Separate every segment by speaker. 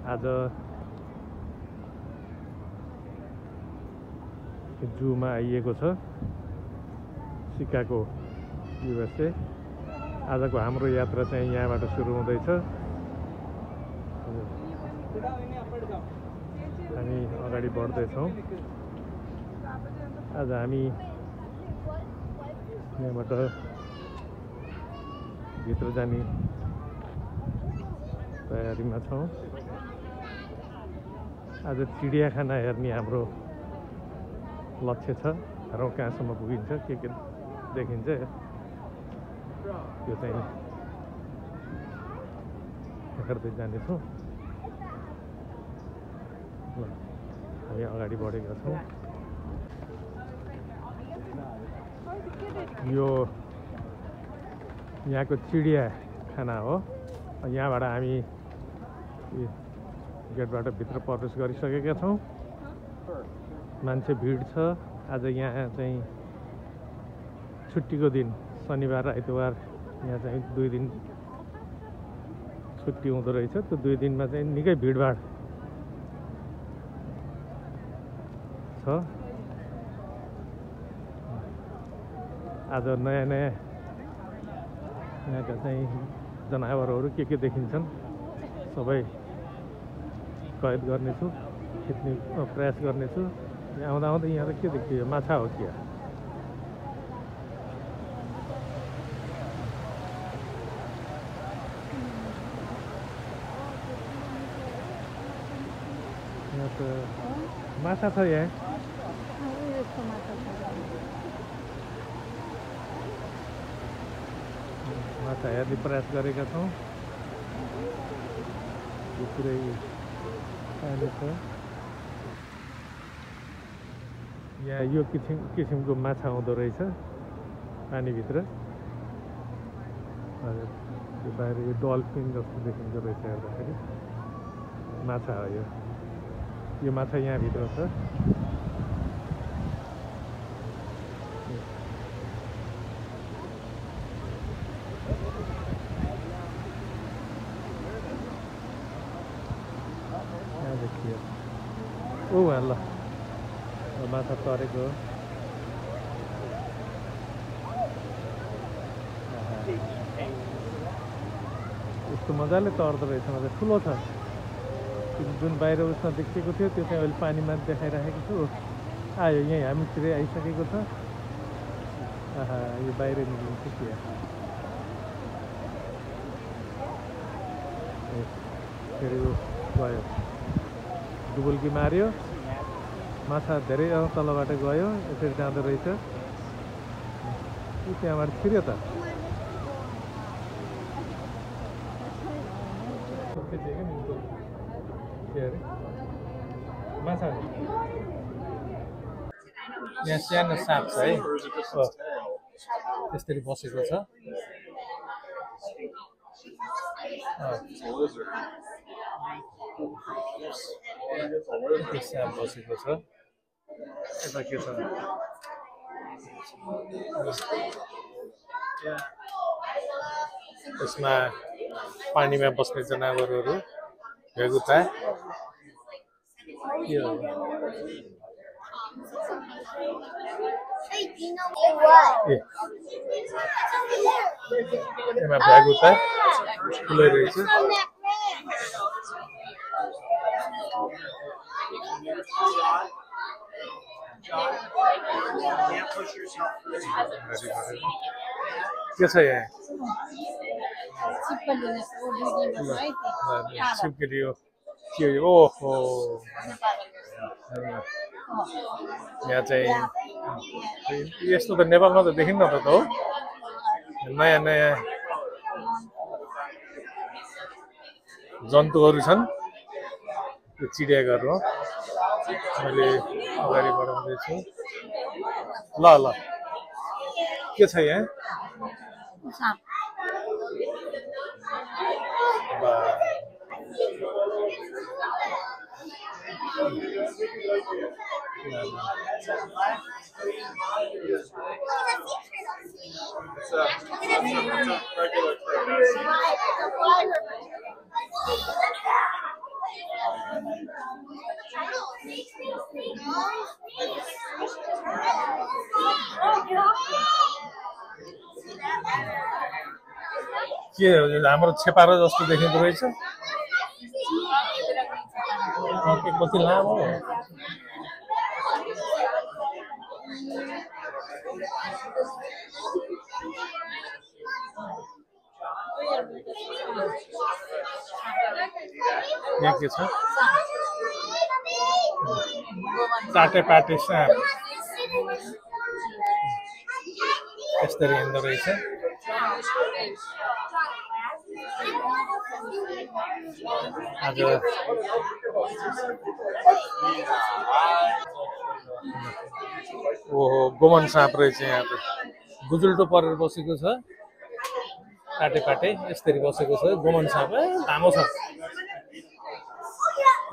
Speaker 1: आज जूमा आइएको छ सिकागो युएसए। आजको हाम्रो यात्रा चाहिँ यहाँबाट सुरु हुँदैछ। हामी अगाडि बढ्दैछौँ। आज हामी यहाँबाट भित्र जाने तयारीमा छौँ। आज चिडियाखाना हेर्ने हाम्रो लक्ष्य छ। हेरौँ कहाँसम्म पुगिन्छ, के देखिन्छ त्यो चाहिँ हेर्दै जानेछौँ। ल हामी अगाडि बढेका छौँ। यो यहाँको चिडियाखाना हो। यहाँबाट हामी गेटबाट भित्र प्रवेश गरिसकेका छौँ। मान्छे भिड छ। आज यहाँ चाहिँ छुट्टीको दिन, शनिबार आइतबार यहाँ चाहिँ 2 दिन छुट्टी हुँदो रहेछ। त्यो 2 दिनमा चाहिँ निकै भिडभाड छ। आज नयाँ नयाँ यहाँका चाहिँ जनावरहरू के देखिन्छन् सबै कैद गर्नेछु, खिच्ने प्रयास गर्नेछु। यहाँ आउँदा आउँदा यहाँ त के देखियो? माछा हो क्या? यहाँ त माछा छ। यहाँ माछा हेर्ने प्रयास गरेका छौँ। यो पुरै पानी छ। यहाँ यो किसिमको माछा आउँदो रहेछ पानीभित्र। यो बाहिर यो डल्फिन जस्तो देखिँदो रहेछ हेर्दाखेरि। माछा हो यो माछा यहाँभित्र छ। यहाँ देखियो। ओ ल माछा तरेको। यस्तो मजाले तर्दो रहेछ। मजा ठुलो छ। जुन बाहिर उसमा देखिएको थियो त्यो चाहिँ अहिले पानीमा देखाइराखेको छु। आयो यहीँ हामीतिर आइसकेको छ। यो बाहिर निक्लिन्छ के? फेरि गयो, डुबुल्की मार्यो। माछा धेरै तलबाट गयो। यसरी जाँदो रहेछ। त्यहाँबाट छिर्यो त। माछा यहाँ सानो साँप छ है। त्यसरी बसेको छ। साँप बसेको छ। यता के छ? यसमा पानीमा बस्ने जनावरहरू भेगुता के हो? यसमा भेगुता ठुलै रहेछ। के छ यहाँ? सिपकिरी हो के हो? ओहो, यहाँ चाहिँ यस्तो त नेपालमा त देखिन्न त हो। नयाँ नयाँ जन्तुहरू छन्। यो चिडियाघर हो। मैले अगाडि बढाउँदैछु। ल के छ यहाँ? के हो यो हाम्रो छेपारो जस्तो देखिँदो रहेछ कति लामो हो यहाँ के छ चाटे पाटे साँप यसरी हिँड्दो रहेछ आज ओहो गोमन साँप रहेछ यहाँ त गुजुल्टो परेर बसेको छ पाटे पाटे यसरी बसेको छ गोमन साँप लामो छ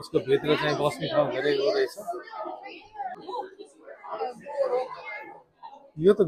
Speaker 1: उसको भित्र चाहिँ बस्ने ठाउँ धेरै रहेछ यो त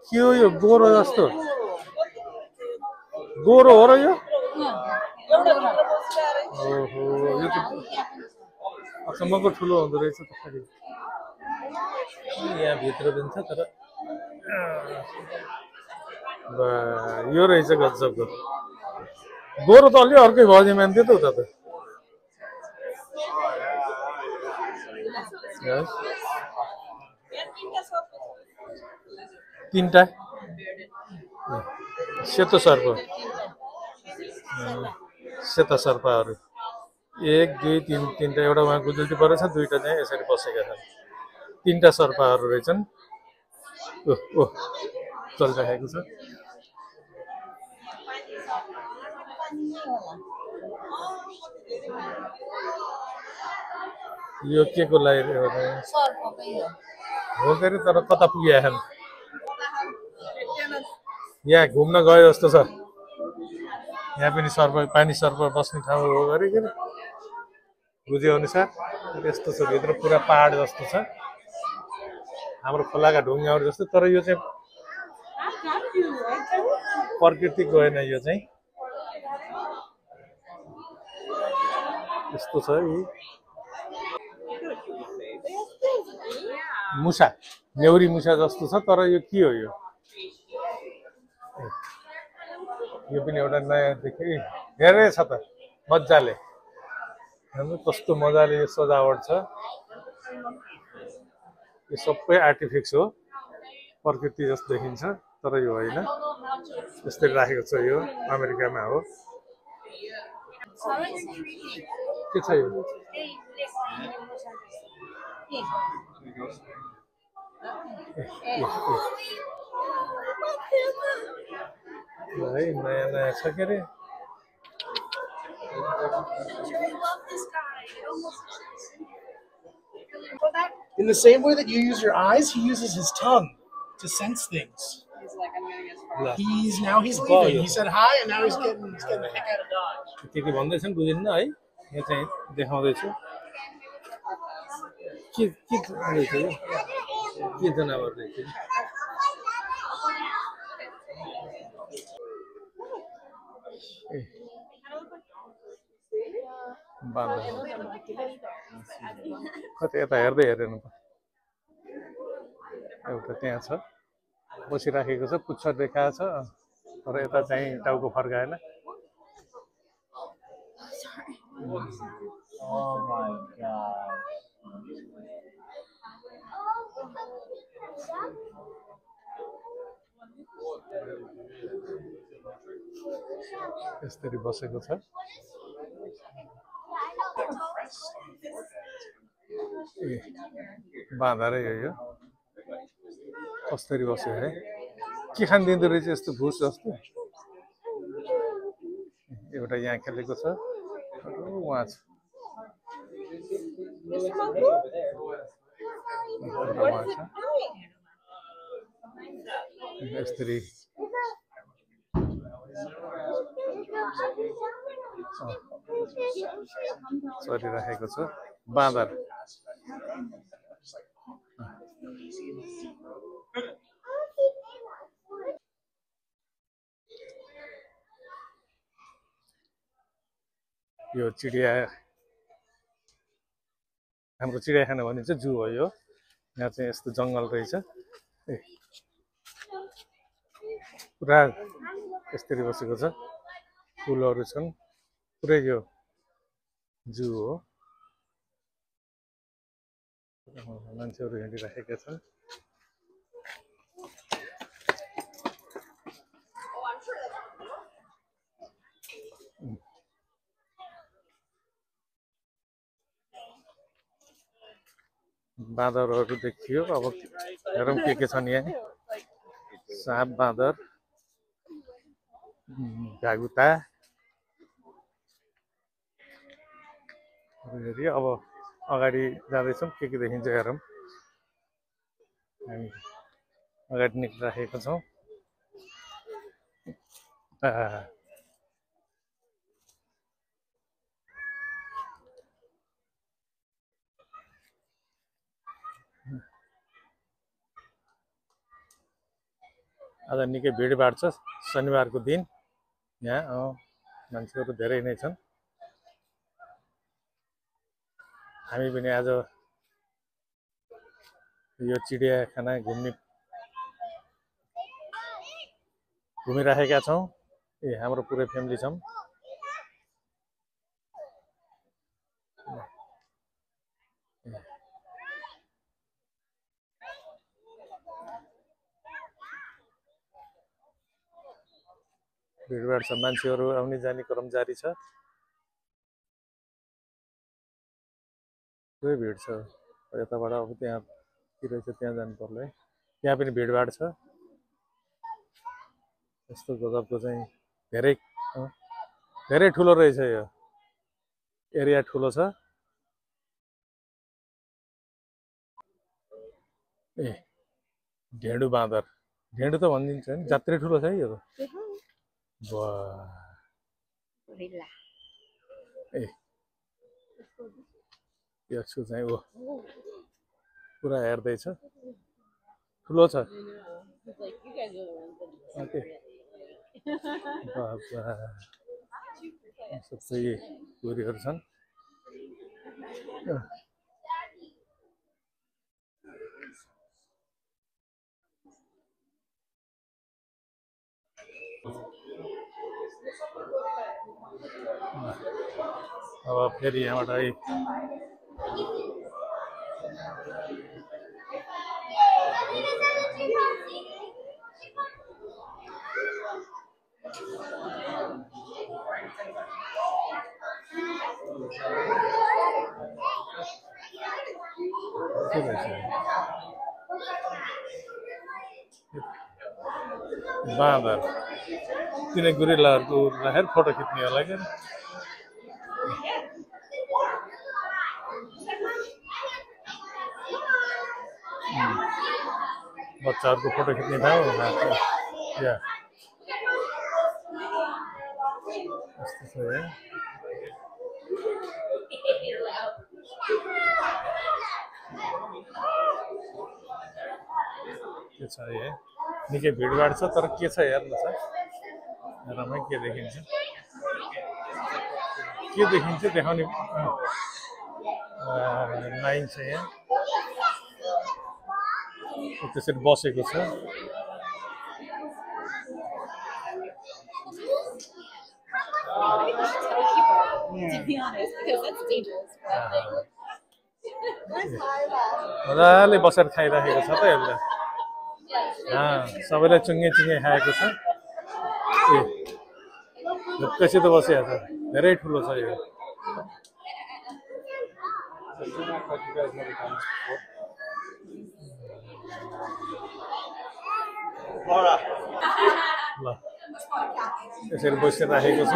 Speaker 1: के हो यो गोरो जस्तो गोरो हो र यो ओहो यो त अचम्मको ठुलो हुँदो रहेछ त खालि यहाँ भित्र पनि छ तर यो रहेछ गजबको गोरो त अलि अर्कै भयो नि मान्थ्यो त उता त तीनटा सेतो सर्प सेता सर्पहरू 1 2 3 तीनटा एउटा उहाँ गुजुल्टी परेछ दुईटा चाहिँ यसरी बसेका छन् तीनटा सर्पहरू रहेछन् ओह चलिरहेको छ यो के को लागि हो के तर कता पुगेका छन् यहाँ घुम्न गयो जस्तो छ यहाँ पनि सर्प पानी सर्प बस्ने ठाउँ हो गरे किन बुझे अनुसार यस्तो छ भित्र पुरा पहाड जस्तो छ हाम्रो खोलाका ढुङ्गाहरू जस्तो तर यो चाहिँ प्रकृति गएन यो चाहिँ यस्तो छ यी मुसा नेउरी मुसा जस्तो छ तर यो के हो यो पनि एउटा नयाँ देखि हेरे छ त मजाले कस्तो मजाले यो सजावट छ यो सबै आर्टिफिक्स हो प्रकृति जस्तो देखिन्छ तर यो होइन यस्तै राखेको छ यो अमेरिकामा हो के छ यो है नयाँ नयाँ छ के अरे
Speaker 2: In the same way that you use your eyes, he uses his tongue to sense things. He's leaving. He said hi, and now he's getting the heck out of Dodge.
Speaker 1: के भन्दैछन् बुझिन्न है यहाँ चाहिँ देखाउँदैछु के रहेछ यो के जनावर रहेछ बाँदर कतै यता हेर्दै हेरेन त एउटा त्यहाँ छ बसिराखेको छ पुच्छर देखाएको छ तर यता चाहिँ टाउको फर्काएन
Speaker 2: Oh my god.
Speaker 1: यसरी बसेको छ बाँदरै हो यो कसरी बस्यो है के खानिदिँदो रहेछ यस्तो भुस जस्तो एउटा यहाँ खेलेको छ उहाँ छ यसरी चलिरहेको छ बाँदर यो चिडिया हाम्रो चिडियाखाना भनिन्छ जू हो यो यहाँ चाहिँ यस्तो जङ्गल रहेछ ए पुरा यसरी बसेको छ फुलहरू छन् पुरै यो जू हो मान्छेहरू हिँडिराखेका छन् बाँदरहरू देखियो अब हेरौँ के छन् यहाँ साँप बाँदर घागुता अब अगाडि जाँदैछौँ के देखिन्छ हेरौँ हामी अगाडि निक्लिराखेका छौँ आज निकै भिडभाड छ शनिबारको दिन यहाँ मान्छेहरू धेरै नै छन् हामी पनि आज यो चिडियाखाना घुमिराखेका छौँ ए हाम्रो पुरै फ्यामिली छौँ भिडभाड छ मान्छेहरू आउने जाने क्रम जारी छ पुरै भिड छ यताबाट अब त्यहाँ रहेछ त्यहाँ जानु पर्ला है त्यहाँ पनि भिडभाड छ यस्तो गजबको चाहिँ धेरै ठुलो रहेछ यो एरिया ठुलो छ ए ढेँडु बाँदर ढेँडु त भनिदिन्छ नि जात्रै ठुलो छ है यो ए यो छु चाहिँ ओ पुरा हेर्दैछ ठुलो छ सबै गुरीहरू छन् अब फेरि यहाँबाट बाँदर तिनै गुरिल्लाहरूको राखेर फोटो खिच्ने होला क्या बच्चाहरूको फोटो खिच्ने ठाउँ या यस्तो छ है के छ है निकै भिडभाड छ तर के छ हेर्नु छ हेरौँ के देखिन्छ देखाउने लाइन छ यहाँ त्यसरी बसेको छ मजाले बसेर खाइराखेको छ त यसले सबैलाई चुङ्गे खाएको छ ए ढुक्कैसित बसिहाल्छ धेरै ठुलो छ यो ल यसरी बसिराखेको छ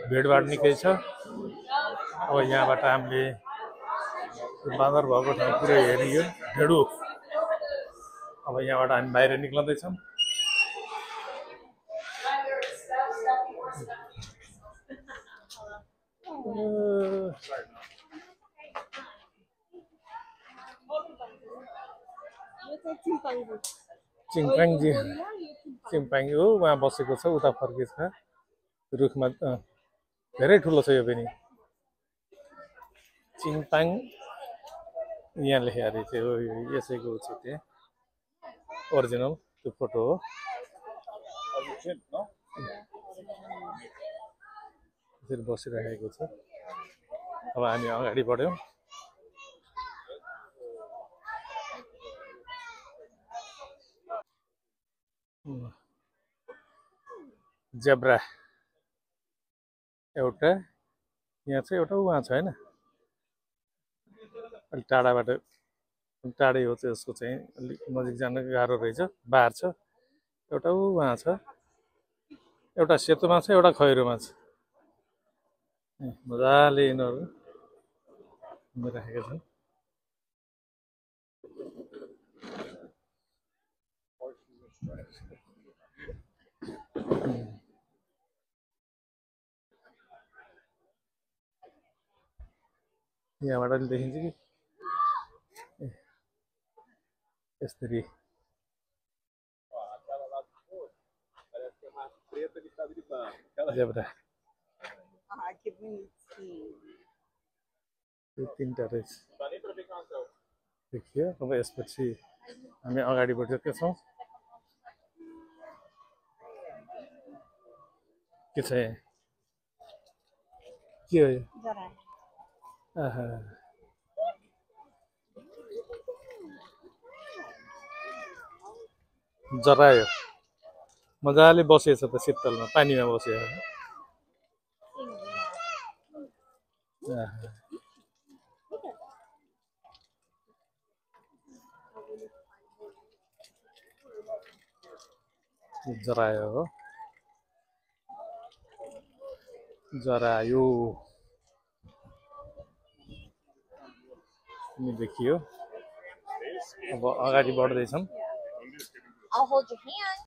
Speaker 1: भिडभाड निकै छ अब यहाँबाट हामीले बाँदर भएको ठाउँ पुरै हेरियो ढेँडु अब यहाँबाट हामी बाहिर निक्लँदैछौँ चिम्पाङ्गी हो उहाँ बसेको छ उता फर्केछ रुखमा धेरै ठुलो छ यो पनि चिङपाङ यहाँ लेखेको चाहिँ हो यसैको छ त्यहाँ ओरिजिनल त्यो फोटो हो त्यसरी बसिरहेको छ अब हामी अगाडि बढ्यौँ जेब्रा एउटा यहाँ चाहिँ एउटा उहाँ छ होइन अलिक टाढाबाट टाढै हो चाहिँ यसको चाहिँ अलिक नजिक जान गाह्रो रहेछ बार छ एउटा उहाँ छ एउटा सेतोमा छ एउटा खैरोमा छ मजाले यिनीहरू राखेका छन् यहाँबाट अलि देखिन्छ कि यसरी जेब्रा यो तिनवटा रहेछ देखियो अब यसपछि हामी अगाडि बढेका छौँ के छ यहाँ के हो यो आहा जरायो मजाले बसेछ त शीतलमा पानीमा बसेर जरायो हो जरायो देखियो अब अगाडि बढ्दैछौँ
Speaker 3: I'll hold your hand.